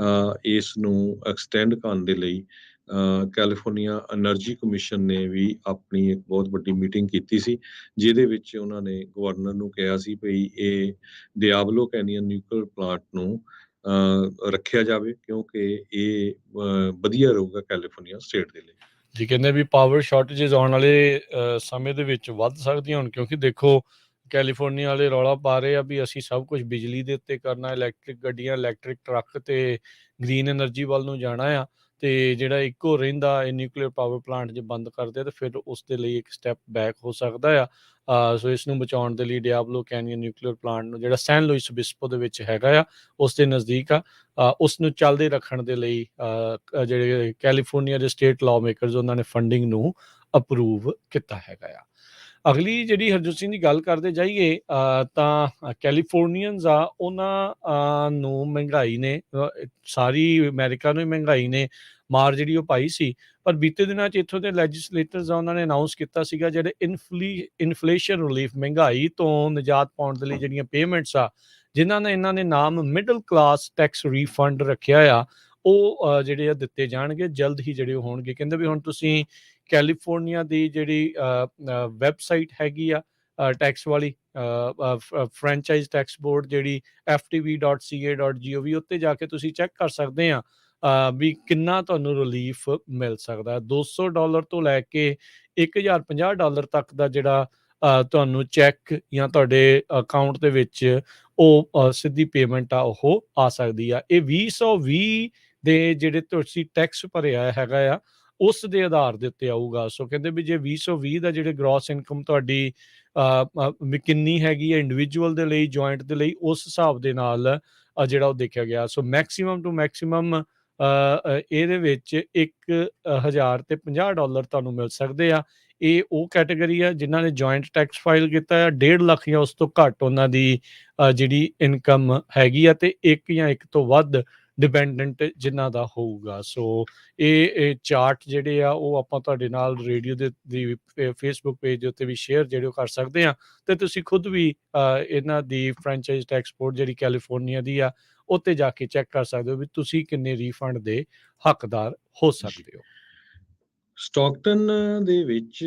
ਆ, ਇਸ ਨੂੰ ਐਕਸਟੈਂਡ ਕਰਨ ਦੇ ਲਈ ਕੈਲੀਫੋਰਨੀਆ ਐਨਰਜੀ ਕਮਿਸ਼ਨ ਨੇ ਵੀ ਆਪਣੀ ਇੱਕ ਬਹੁਤ ਵੱਡੀ ਮੀਟਿੰਗ ਕੀਤੀ ਸੀ, ਜਿਹਦੇ ਵਿੱਚ ਉਹਨਾਂ ਨੇ ਗਵਰਨਰ ਨੂੰ ਕਿਹਾ ਸੀ ਵੀ ਇਹ ਡਿਆਬਲੋ ਕੈਨੀਅਨ ਨਿਊਕਲੀਅਰ ਪਲਾਂਟ ਨੂੰ ਰੱਖਿਆ ਜਾਵੇ, ਕਿਉਂਕਿ ਇਹ ਵਧੀਆ ਰਹੂਗਾ ਕੈਲੀਫੋਰਨੀਆ ਸਟੇਟ ਦੇ ਲਈ। ਜੀ, ਕਹਿੰਦੇ ਵੀ ਪਾਵਰ ਸ਼ਾਰਟੇਜਸ ਆਉਣ ਵਾਲੇ ਸਮੇਂ ਦੇ ਵਿੱਚ ਵੱਧ ਸਕਦੀਆਂ ਹੁਣ, ਕਿਉਂਕਿ ਦੇਖੋ ਕੈਲੀਫੋਰਨੀਆ ਵਾਲੇ ਰੌਲਾ ਪਾ ਰਹੇ ਆ ਵੀ ਅਸੀਂ ਸਭ ਕੁਝ ਬਿਜਲੀ ਦੇ ਉੱਤੇ ਕਰਨਾ, ਇਲੈਕਟ੍ਰਿਕ ਗੱਡੀਆਂ, ਇਲੈਕਟ੍ਰਿਕ ਟਰੱਕ ਤੇ ਗ੍ਰੀਨ ਐਨਰਜੀ ਵੱਲ ਨੂੰ ਜਾਣਾ ਆ, ਤੇ ਜਿਹੜਾ ਇੱਕੋ ਰਹਿੰਦਾ ਇਹ ਨਿਊਕਲੀਅਰ ਪਾਵਰ ਪਲਾਂਟ ਜੇ ਬੰਦ ਕਰਦੇ ਤਾਂ ਫਿਰ ਉਸ ਦੇ ਲਈ ਇੱਕ ਸਟੈਪ ਬੈਕ ਹੋ ਸਕਦਾ ਆ। ਸੋ ਇਸ ਨੂੰ ਬਚਾਉਣ ਦੇ ਲਈ ਡਿਆਬਲੋ ਕੈਨੀਅਨ ਨਿਊਕਲੀਅਰ ਪਲਾਂਟ ਨੂੰ, ਜਿਹੜਾ ਸੈਨ ਲੁਇਸ ਓਬਿਸਪੋ ਦੇ ਵਿੱਚ ਹੈਗਾ ਆ, ਉਸ ਦੇ ਨਜ਼ਦੀਕ ਆ, ਉਸ ਨੂੰ ਚੱਲਦੇ ਰੱਖਣ ਦੇ ਲਈ ਜਿਹੜੇ ਕੈਲੀਫੋਰਨੀਆ ਦੇ ਸਟੇਟ ਲਾਅ ਮੇਕਰਸ ਉਹਨਾਂ ਨੇ ਫੰਡਿੰਗ ਨੂੰ ਅਪਰੂਵ ਕੀਤਾ ਹੈਗਾ ਆ। ਅਗਲੀ ਜਿਹੜੀ ਹਰਜੋਤ ਸਿੰਘ ਦੀ ਗੱਲ ਕਰਦੇ ਜਾਈਏ, ਤਾਂ ਕੈਲੀਫੋਰਨੀਅਨਸ ਆ, ਉਹਨਾਂ ਨੂੰ ਮਹਿੰਗਾਈ ਨੇ, ਸਾਰੀ ਅਮਰੀਕਾ ਨੂੰ ਹੀ ਮਹਿੰਗਾਈ ਨੇ ਮਾਰ ਜਿਹੜੀ ਉਹ ਪਾਈ ਸੀ, ਪਰ ਬੀਤੇ ਦਿਨਾਂ 'ਚ ਇੱਥੋਂ ਦੇ ਲੈਜਿਸਲੇਟਰਸ ਆ ਉਹਨਾਂ ਨੇ ਅਨਾਊਂਸ ਕੀਤਾ ਸੀਗਾ ਜਿਹੜੇ ਇਨਫਲੇਸ਼ਨ ਰਿਲੀਫ, ਮਹਿੰਗਾਈ ਤੋਂ ਨਿਜਾਤ ਪਾਉਣ ਦੇ ਲਈ ਜਿਹੜੀਆਂ ਪੇਮੈਂਟਸ ਆ, ਜਿਨ੍ਹਾਂ ਨੇ ਇਹਨਾਂ ਨੇ ਨਾਮ ਮਿਡਲ ਕਲਾਸ ਟੈਕਸ ਰੀਫੰਡ ਰੱਖਿਆ ਆ, ਉਹ ਜਿਹੜੇ ਆ ਦਿੱਤੇ ਜਾਣਗੇ ਜਲਦ ਹੀ, ਜਿਹੜੇ ਹੋਣਗੇ। ਕਹਿੰਦੇ ਵੀ ਹੁਣ ਤੁਸੀਂ ਕੈਲੀਫੋਰਨੀਆ ਦੀ ਜਿਹੜੀ ਵੈਬਸਾਈਟ ਹੈਗੀ ਆ ਟੈਕਸ ਵਾਲੀ, ਫਰੈਂਚਾਈਜ਼ ਟੈਕਸ ਬੋਰਡ ਜਿਹੜੀ ftv.ca.gov, ਉੱਤੇ ਜਾ ਕੇ ਤੁਸੀਂ ਚੈੱਕ ਕਰ ਸਕਦੇ ਆ ਵੀ ਕਿੰਨਾ ਤੁਹਾਨੂੰ ਰਿਲੀਫ ਮਿਲ ਸਕਦਾ। $200 ਤੋਂ ਲੈ ਕੇ $1050 ਤੱਕ ਦਾ ਜਿਹੜਾ ਤੁਹਾਨੂੰ ਚੈੱਕ ਜਾਂ ਤੁਹਾਡੇ ਅਕਾਊਂਟ ਦੇ ਵਿੱਚ ਉਹ ਸਿੱਧੀ ਪੇਮੈਂਟ ਆ ਉਹ ਆ ਸਕਦੀ ਆ। ਇਹ 2020 ਦੇ ਜਿਹੜੇ ਤੁਸੀਂ ਟੈਕਸ ਭਰਿਆ ਹੈਗਾ ਆ, ਉਸ ਦੇ ਆਧਾਰ ਦੇ ਉੱਤੇ ਆਊਗਾ। ਸੋ ਕਹਿੰਦੇ ਵੀ ਜੇ 2020 ਦਾ ਜਿਹੜੇ ਗ੍ਰੋਸ ਇਨਕਮ ਤੁਹਾਡੀ ਵੀ ਕਿੰਨੀ ਹੈਗੀ ਹੈ ਇੰਡੀਵਿਜੂਅਲ ਦੇ ਲਈ, ਜੁਆਇੰਟ ਦੇ ਲਈ, ਉਸ ਹਿਸਾਬ ਦੇ ਨਾਲ ਜਿਹੜਾ ਉਹ ਦੇਖਿਆ ਗਿਆ। ਸੋ ਮੈਕਸੀਮਮ ਟੂ ਮੈਕਸੀਮਮ ਇਹਦੇ ਵਿੱਚ $1050 ਤੁਹਾਨੂੰ ਮਿਲ ਸਕਦੇ ਆ। ਇਹ ਉਹ ਕੈਟਾਗਰੀ ਆ ਜਿਨ੍ਹਾਂ ਨੇ ਜੁਆਇੰਟ ਟੈਕਸ ਫਾਈਲ ਕੀਤਾ ਆ 1.5 ਲੱਖ ਜਾਂ ਉਸ ਤੋਂ ਘੱਟ ਉਹਨਾਂ ਦੀ ਜਿਹੜੀ ਇਨਕਮ ਹੈਗੀ ਆ, ਤੇ ਇੱਕ ਜਾਂ ਇੱਕ ਤੋਂ ਵੱਧ ਡਿਪੈਂਡੈਂਟ ਜਿਨ੍ਹਾਂ ਦਾ ਹੋਊਗਾ। ਸੋ ਇਹ ਚਾਰਟ ਜਿਹੜੇ ਆ ਉਹ ਆਪਾਂ ਤੁਹਾਡੇ ਨਾਲ ਰੇਡੀਓ ਦੀ ਫੇਸਬੁੱਕ ਪੇਜ ਦੇ ਉੱਤੇ ਵੀ ਸ਼ੇਅਰ ਜਿਹੜੇ ਉਹ ਕਰ ਸਕਦੇ ਆ, ਤੇ ਤੁਸੀਂ ਖੁਦ ਵੀ ਇਹਨਾਂ ਦੀ ਫਰੈਂਚਾਈਜ਼ ਟੈਕਸ ਬੋਰਡ ਜਿਹੜੀ ਕੈਲੀਫੋਰਨੀਆ ਦੀ ਆ ਉੱਤੇ ਜਾ ਕੇ ਚੈੱਕ ਕਰ ਸਕਦੇ ਹੋ ਵੀ ਤੁਸੀਂ ਕਿੰਨੇ ਰੀਫੰਡ ਦੇ ਹੱਕਦਾਰ ਹੋ ਸਕਦੇ ਹੋ। ਸਟਾਕਟਨ ਦੇ ਵਿੱਚ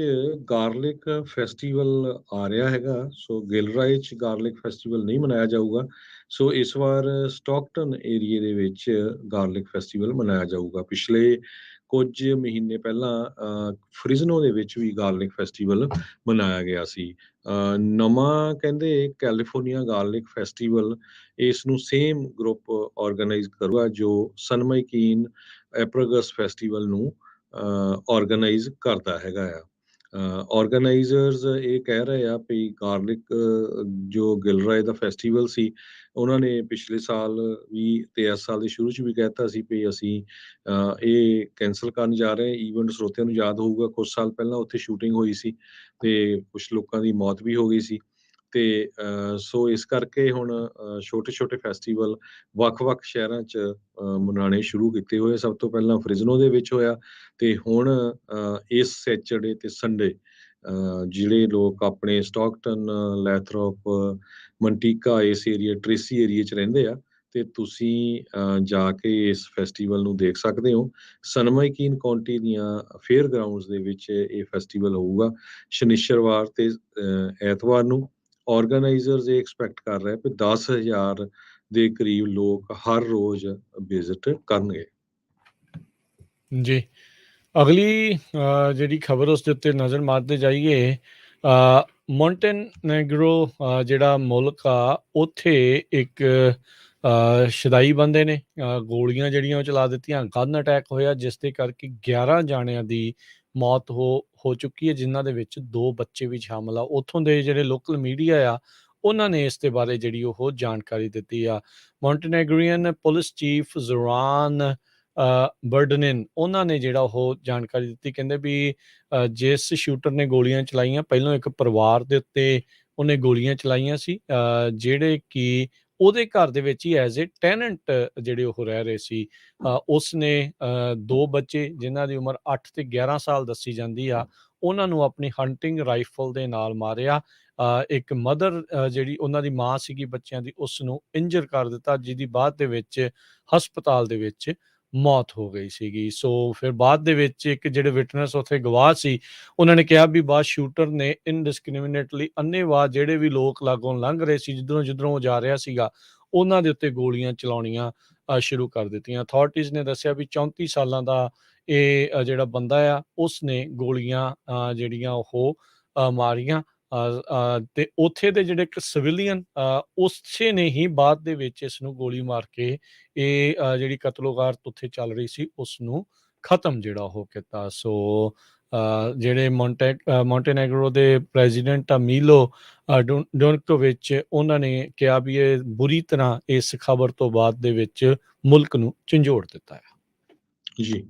ਗਾਰਲਿਕ ਫੈਸਟੀਵਲ ਆ ਰਿਹਾ ਹੈਗਾ, ਸੋ ਗਿਲਰਾਏ 'ਚ ਗਾਰਲਿਕ ਫੈਸਟੀਵਲ ਨਹੀਂ ਮਨਾਇਆ ਜਾਊਗਾ। ਸੋ ਇਸ ਵਾਰ ਸਟਾਕਟਨ ਏਰੀਏ ਦੇ ਵਿੱਚ ਗਾਰਲਿਕ ਫੈਸਟੀਵਲ ਮਨਾਇਆ ਜਾਊਗਾ। ਪਿਛਲੇ ਕੁਝ ਮਹੀਨੇ ਪਹਿਲਾਂ ਫ੍ਰਿਜ਼ਨੋ ਦੇ ਵਿੱਚ ਵੀ ਗਾਰਲਿਕ ਫੈਸਟੀਵਲ ਮਨਾਇਆ ਗਿਆ ਸੀ। ਨਵਾਂ ਕਹਿੰਦੇ ਕੈਲੀਫੋਰਨੀਆ ਗਾਰਲਿਕ ਫੈਸਟੀਵਲ ਇਸ ਨੂੰ ਸੇਮ ਗਰੁੱਪ ਆਰਗੇਨਾਈਜ਼ ਕਰੂਗਾ ਜੋ ਸਨਮਾਈਕੀਨ ਐਪਰਗਸ ਫੈਸਟੀਵਲ ਨੂੰ ਆਰਗੇਨਾਈਜ਼ ਕਰਦਾ ਹੈਗਾ ਆ। ਆਰਗੇਨਾਈਜ਼ਰਸ ਇਹ ਕਹਿ ਰਹੇ ਆ ਵੀ ਗਾਰਲਿਕ ਜੋ ਗਿਲਰਾਏ ਦਾ ਫੈਸਟੀਵਲ ਸੀ, ਉਹਨਾਂ ਨੇ ਪਿਛਲੇ ਸਾਲ ਵੀ ਤੇ ਇਸ ਸਾਲ ਦੇ ਸ਼ੁਰੂ 'ਚ ਵੀ ਕਹਿ ਦਿੱਤਾ ਸੀ ਵੀ ਅਸੀਂ ਇਹ ਕੈਂਸਲ ਕਰਨ ਜਾ ਰਹੇ। ਈਵੈਂਟ ਸਰੋਤਿਆਂ ਨੂੰ ਯਾਦ ਹੋਊਗਾ ਕੁਝ ਸਾਲ ਪਹਿਲਾਂ ਉੱਥੇ ਸ਼ੂਟਿੰਗ ਹੋਈ ਸੀ ਤੇ ਕੁਝ ਲੋਕਾਂ ਦੀ ਮੌਤ ਵੀ ਹੋ ਗਈ ਸੀ। ਤੇ ਸੋ ਇਸ ਕਰਕੇ ਹੁਣ ਛੋਟੇ-ਛੋਟੇ ਫੈਸਟੀਵਲ ਵੱਖ-ਵੱਖ ਸ਼ਹਿਰਾਂ 'ਚ ਮਨਾਉਣੇ ਸ਼ੁਰੂ ਕੀਤੇ ਹੋਏ। ਸਭ ਤੋਂ ਪਹਿਲਾਂ ਫ੍ਰਿਜ਼ਨੋ ਦੇ ਵਿੱਚ ਹੋਇਆ, ਤੇ ਹੁਣ ਇਸ ਸੈਚਰਡੇ ਤੇ ਸੰਡੇ ਜਿਹੜੇ ਲੋਕ ਆਪਣੇ ਸਟਾਕਟਨ, ਲੈਥਰੋਪ, ਮੰਟੀਕਾ ਇਸ ਏਰੀਆ ਟ੍ਰੇਸੀ ਏਰੀਏ 'ਚ ਰਹਿੰਦੇ ਆ, ਤੇ ਤੁਸੀਂ ਜਾ ਕੇ ਇਸ ਫੈਸਟੀਵਲ ਨੂੰ ਦੇਖ ਸਕਦੇ ਹੋ। ਸਨਮਾਈਕੀਨ ਕਾਉਂਟੀ ਦੀਆਂ ਫੇਅਰ ਗਰਾਊਂਡਸ ਦੇ ਵਿੱਚ ਇਹ ਫੈਸਟੀਵਲ ਹੋਊਗਾ ਸ਼ਨੀਚਰਵਾਰ ਤੇ ਐਤਵਾਰ ਨੂੰ। ਆਰਗੇਨਾਈਜ਼ਰਸ ਇਹ ਐਕਸਪੈਕਟ ਕਰ ਰਹੇ ਕਿ 10,000 ਦੇ ਕਰੀਬ ਲੋਕ ਹਰ ਰੋਜ਼ ਵਿਜ਼ਿਟ ਕਰਨਗੇ। ਜੀ, ਅਗਲੀ ਜਿਹੜੀ ਖਬਰ ਉਸ ਦੇ ਉੱਤੇ ਨਜ਼ਰ ਮਾਰਦੇ ਜਾਈਏ, ਮੌਂਟੇਨੈਗਰੋ ਜਿਹੜਾ ਮੁਲਕ ਆ ਉੱਥੇ ਇੱਕ ਸ਼ਦਾਈ ਬੰਦੇ ਨੇ ਗੋਲੀਆਂ ਜਿਹੜੀਆਂ ਉਹ ਚਲਾ ਦਿੱਤੀਆਂ, ਗਨ ਅਟੈਕ ਹੋਇਆ ਜਿਸ ਦੇ ਕਰਕੇ 11 ਜਾਣਿਆਂ ਦੀ ਮੌਤ ਹੋ ਚੁੱਕੀ ਹੈ, ਜਿਨ੍ਹਾਂ ਦੇ ਵਿੱਚ 2 ਬੱਚੇ ਵੀ ਸ਼ਾਮਲ ਆ। ਉੱਥੋਂ ਦੇ ਜਿਹੜੇ ਲੋਕਲ ਮੀਡੀਆ ਆ ਉਹਨਾਂ ਨੇ ਇਸ ਦੇ ਬਾਰੇ ਜਿਹੜੀ ਉਹ ਜਾਣਕਾਰੀ ਦਿੱਤੀ ਆ। ਮੌਂਟੇਨੈਗਰੀਅਨ ਪੁਲਿਸ ਚੀਫ ਜ਼ੋਰਾਨ ਬਰਡਨਿਨ ਉਹਨਾਂ ਨੇ ਜਿਹੜਾ ਉਹ ਜਾਣਕਾਰੀ ਦਿੱਤੀ, ਕਹਿੰਦੇ ਵੀ ਜਿਸ ਸ਼ੂਟਰ ਨੇ ਗੋਲੀਆਂ ਚਲਾਈਆਂ ਪਹਿਲਾਂ ਇੱਕ ਪਰਿਵਾਰ ਦੇ ਉੱਤੇ ਉਹਨੇ ਗੋਲੀਆਂ ਚਲਾਈਆਂ ਸੀ, ਜਿਹੜੇ ਕਿ ਉਹਦੇ ਘਰ ਦੇ ਵਿੱਚ ਹੀ ਐਜ਼ ਏ ਟੈਨੈਂਟ ਜਿਹੜੇ ਉਹ ਰਹਿ ਰਹੇ ਸੀ। ਉਸਨੇ 2 ਬੱਚੇ ਜਿਨ੍ਹਾਂ ਦੀ ਉਮਰ 8 ਤੇ 11 ਸਾਲ ਦੱਸੀ ਜਾਂਦੀ ਆ, ਉਹਨਾਂ ਨੂੰ ਆਪਣੀ ਹੰਟਿੰਗ ਰਾਈਫਲ ਦੇ ਨਾਲ ਮਾਰਿਆ। ਇੱਕ ਮਦਰ ਜਿਹੜੀ ਉਹਨਾਂ ਦੀ ਮਾਂ ਸੀਗੀ ਬੱਚਿਆਂ ਦੀ, ਉਸ ਨੂੰ ਇੰਜਰ ਕਰ ਦਿੱਤਾ, ਜਿਹਦੀ ਬਾਅਦ ਦੇ ਵਿੱਚ ਹਸਪਤਾਲ ਦੇ ਵਿੱਚ ਮੌਤ ਹੋ ਗਈ ਸੀਗੀ। ਸੋ ਫਿਰ ਬਾਅਦ ਦੇ ਵਿੱਚ ਇੱਕ ਜਿਹੜੇ ਵਿਟਨੈਸ ਉੱਥੇ ਗਵਾਹ ਸੀ, ਉਹਨਾਂ ਨੇ ਕਿਹਾ ਵੀ ਬਾਅਦ ਸ਼ੂਟਰ ਨੇ ਇਨਡਿਸਕ੍ਰਿਮੀਨੇਟਲੀ ਅੰਨ੍ਹੇਵਾਹ ਜਿਹੜੇ ਵੀ ਲੋਕ ਲਾਗੋਂ ਲੰਘ ਰਹੇ ਸੀ, ਜਿੱਧਰੋਂ ਉਹ ਜਾ ਰਿਹਾ ਸੀਗਾ, ਉਹਨਾਂ ਦੇ ਉੱਤੇ ਗੋਲੀਆਂ ਚਲਾਉਣੀਆਂ ਸ਼ੁਰੂ ਕਰ ਦਿੱਤੀਆਂ। ਅਥਾਰਟੀਜ਼ ਨੇ ਦੱਸਿਆ ਵੀ 34 ਸਾਲਾਂ ਦਾ ਇਹ ਜਿਹੜਾ ਬੰਦਾ ਆ ਉਸ ਨੇ ਗੋਲੀਆਂ ਜਿਹੜੀਆਂ ਉਹ ਮਾਰੀਆਂ, ਤੇ ਉੱਥੇ ਦੇ ਜਿਹੜੇ ਇੱਕ ਸਿਵਿਲੀਅਨ ਉਸੇ ਨੇ ਹੀ ਬਾਅਦ ਦੇ ਵਿੱਚ ਇਸ ਨੂੰ ਗੋਲੀ ਮਾਰ ਕੇ ਇਹ ਜਿਹੜੀ ਕਤਲੋਗਾਰਤ ਉੱਥੇ ਚੱਲ ਰਹੀ ਸੀ ਉਸ ਨੂੰ ਖਤਮ ਜਿਹੜਾ ਉਹ ਕੀਤਾ। ਸੋ ਜਿਹੜੇ ਮੌਂਟੇਨੈਗਰੋ ਦੇ ਪ੍ਰੈਜ਼ੀਡੈਂਟ ਆ ਮੀਲੋ ਡੋਨਕੋਵਿਚ, ਉਹਨਾਂ ਨੇ ਕਿਹਾ ਵੀ ਇਹ ਬੁਰੀ ਤਰ੍ਹਾਂ ਇਸ ਖਬਰ ਤੋਂ ਬਾਅਦ ਦੇ ਵਿੱਚ ਮੁਲਕ ਨੂੰ ਝੰਜੋੜ ਦਿੱਤਾ ਹੈ। ਜੀ,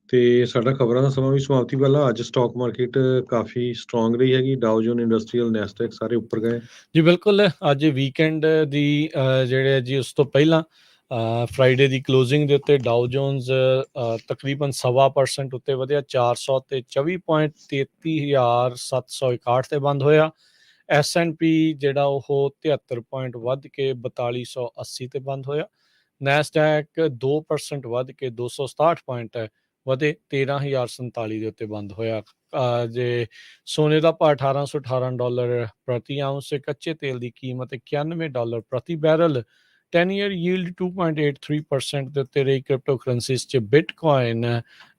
ਤੇ ਸਾਡਾ ਖਬਰਾਂ ਦਾ ਸਮਾਂ ਵੀ ਸਮਾਪਤੀ ਵਾਲਾ। ਅੱਜ ਸਟਾਕ ਮਾਰਕੀਟ ਕਾਫੀ ਸਟਰੋਂਗ ਰਹੀ ਹੈਗੀ, ਡਾਓ ਜੋਨ ਇੰਡਸਟਰੀਅਲ, ਨੈਸਡੈਕ ਸਾਰੇ ਉੱਪਰ ਗਏ। ਜੀ ਬਿਲਕੁਲ, ਅੱਜ ਵੀਕਐਂਡ ਦੀ ਜਿਹੜੇ ਜੀ ਉਸ ਤੋਂ ਪਹਿਲਾਂ ਫਰਾਈਡੇ ਦੀ ਕਲੋਜ਼ਿੰਗ ਦੇ ਉੱਤੇ ਡਾਓ ਜੋਨਸ ਤਕਰੀਬਨ 1.25% ਉੱਤੇ ਵਧਿਆ, 424 ਪੁਆਇੰਟ 33,761 ਤੇ ਬੰਦ ਹੋਇਆ। S&P ਜਿਹੜਾ ਉਹ 73 ਪੁਆਇੰਟ ਵੱਧ ਕੇ 4280 ਤੇ ਬੰਦ ਹੋਇਆ। ਨੈਸਡੈਕ 2% ਵੱਧ ਕੇ 267 ਪੁਆਇੰਟ ਵਧੇ 13,047 ਦੇ ਉੱਤੇ ਬੰਦ ਹੋਇਆ। ਜੇ ਸੋਨੇ ਦਾ ਭਾਅ $1,818 ਪ੍ਰਤੀ ਆਉਂਸ, ਕੱਚੇ ਤੇਲ ਦੀ ਕੀਮਤ $91 ਪ੍ਰਤੀ ਬੈਰਲ, 10 ਈਅਰ ਯੀਲਡ 2.83% ਦੇ ਉੱਤੇ ਰਹੀ। ਕ੍ਰਿਪਟੋ ਕਰੰਸੀਜ਼ 'ਚ ਬਿਟਕੋਇਨ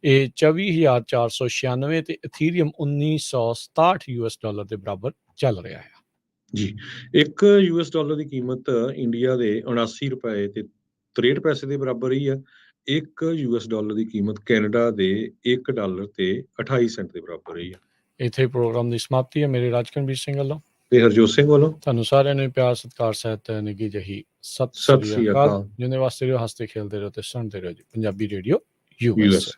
ਇਹ 24,496 ਤੇ ਇਥੀਰੀਅਮ $1967 ਦੇ ਬਰਾਬਰ ਚੱਲ ਰਿਹਾ ਹੈ। ਜੀ, ਇੱਕ $1 ਦੀ ਕੀਮਤ ਇੰਡੀਆ ਦੇ 79 ਰੁਪਏ ਤੇ 63 ਪੈਸੇ ਦੇ ਬਰਾਬਰ ਹੀ ਆ। ਇੱਕ $1 ਦੀ ਕੀਮਤ ਕੈਨੇਡਾ ਦੇ $1 ਤੇ 28 ਸੈਂਟ ਦੇ ਬਰਾਬਰ ਹੀ ਆ। ਇੱਥੇ ਪ੍ਰੋਗਰਾਮ ਦੀ ਸਮਾਪਤੀ ਹੈ। ਮੇਰੇ ਰਾਜਕਨਵੀਰ ਸਿੰਘ ਵੱਲੋਂ ਤੇ ਹਰਜੋਤ ਸਿੰਘ ਵੱਲੋਂ ਤੁਹਾਨੂੰ ਸਾਰਿਆਂ ਨੂੰ ਪਿਆਰ ਸਤਿਕਾਰ ਸਹਿਤ ਨਿੱਘੀ ਜਿਹੀ ਸਤਿ ਸ੍ਰੀ ਅਕਾਲ। ਜਿੰਨੇ ਵਾਸਤੇ ਰਹੋ, ਹੱਸਦੇ ਖੇਲਦੇ ਰਹੋ ਤੇ ਸੁਣਦੇ ਰਹੋ ਜੀ ਪੰਜਾਬੀ ਰੇਡੀਓ USA।